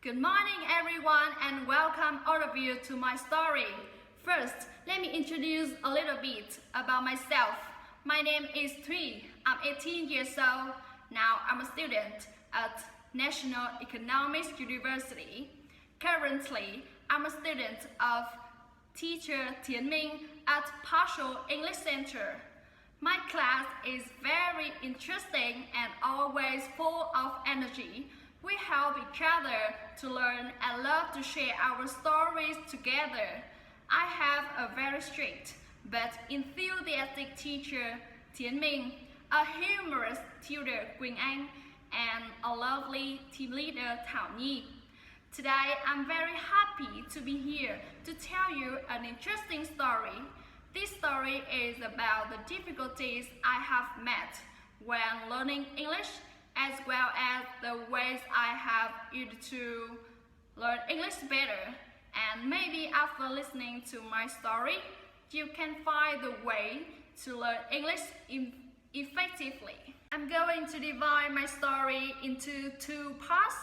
Good morning everyone and welcome all of you to my story. First, let me introduce a little bit about myself. My name is Thuy. I'm 18 years old. Now I'm a student at National Economics University. Currently, I'm a student of teacher Thiến Minh at Partial English Center. My class is very interesting and always full of energy. We help each other to learn and love to share our stories together. I have a very strict but enthusiastic teacher, Thiến Minh, a humorous tutor, Quỳnh Anh, and a lovely team leader, Thảo Nhi. Today, I'm very happy to be here to tell you an interesting story. This story is about the difficulties I have met when learning English, as well as the ways I have used to learn English better. And maybe after listening to my story, you can find the way to learn English effectively. I'm going to divide my story into two parts.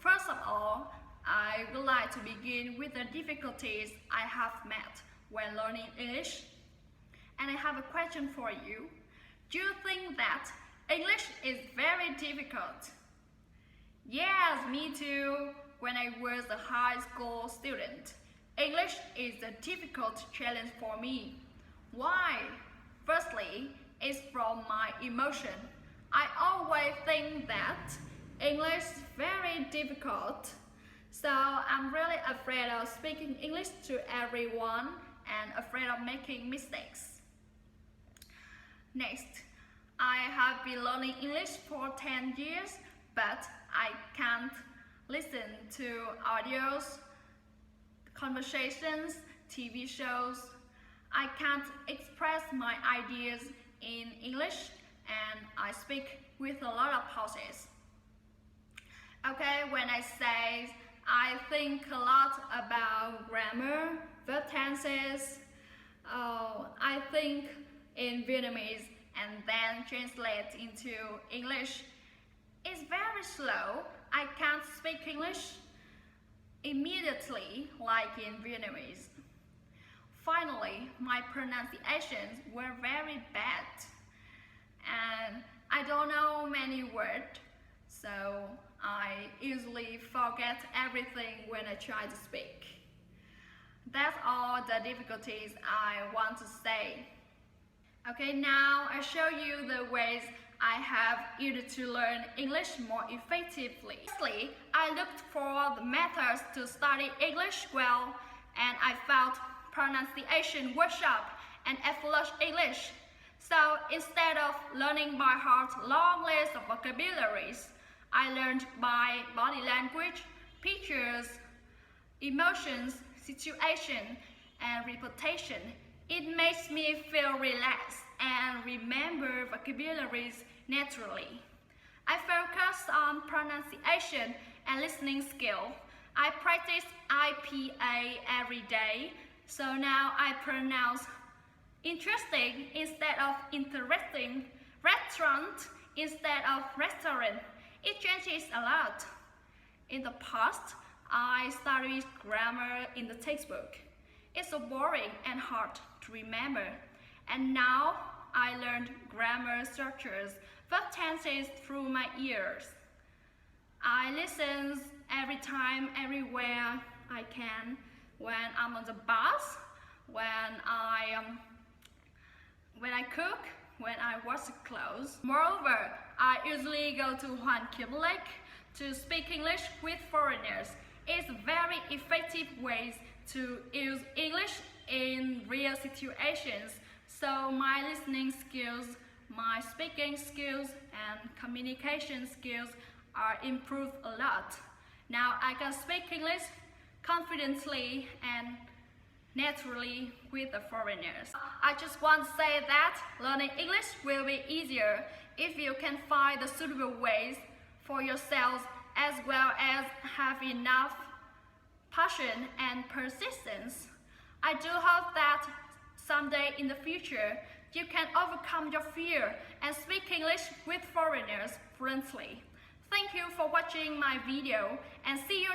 First of all, I would like to begin with the difficulties I have met when learning English. And I have a question for you. Do you think that English is very difficult? Yes, me too. When I was a high school student, English is a difficult challenge for me. Why? Firstly, it's from my emotion. I always think that English is very difficult. So I'm really afraid of speaking English to everyone and afraid of making mistakes. Next, I have been learning English for 10 years, but I can't listen to audios, conversations, TV shows. I can't express my ideas in English and I speak with a lot of pauses. Okay, when I say I think a lot about grammar, verb tenses, I think in Vietnamese and then translate into English. It's very slow. I can't speak English immediately like in Vietnamese. Finally, my pronunciations were very bad and I don't know many words, so I easily forget everything when I try to speak. That's all the difficulties I want to say. Okay, now I show you the ways I have used to learn English more effectively. Firstly, I looked for the methods to study English well, and I found pronunciation workshop and effortless English. So instead of learning by heart long lists of vocabularies, I learned by body language, pictures, emotions, situation, and repetition. It makes me feel relaxed and remember vocabularies naturally. I focus on pronunciation and listening skill. I practice IPA every day, so now I pronounce interesting instead of interesting, restaurant instead of restaurant. It changes a lot. In the past, I studied grammar in the textbook. It's so boring and hard to remember. And now I learned grammar structures, verb tenses through my ears. I listen every time, everywhere I can. When I'm on the bus, when I cook, when I wash clothes. Moreover, I usually go to Hoàn Kiếm Lake to speak English with foreigners. It's very effective ways to use English in real situations. So my listening skills, my speaking skills, and communication skills are improved a lot. Now I can speak English confidently and naturally with the foreigners. I just want to say that learning English will be easier if you can find the suitable ways for yourselves, as well as have enough passion and persistence. I do hope that someday in the future you can overcome your fear and speak English with foreigners fluently. Thank you for watching my video and see you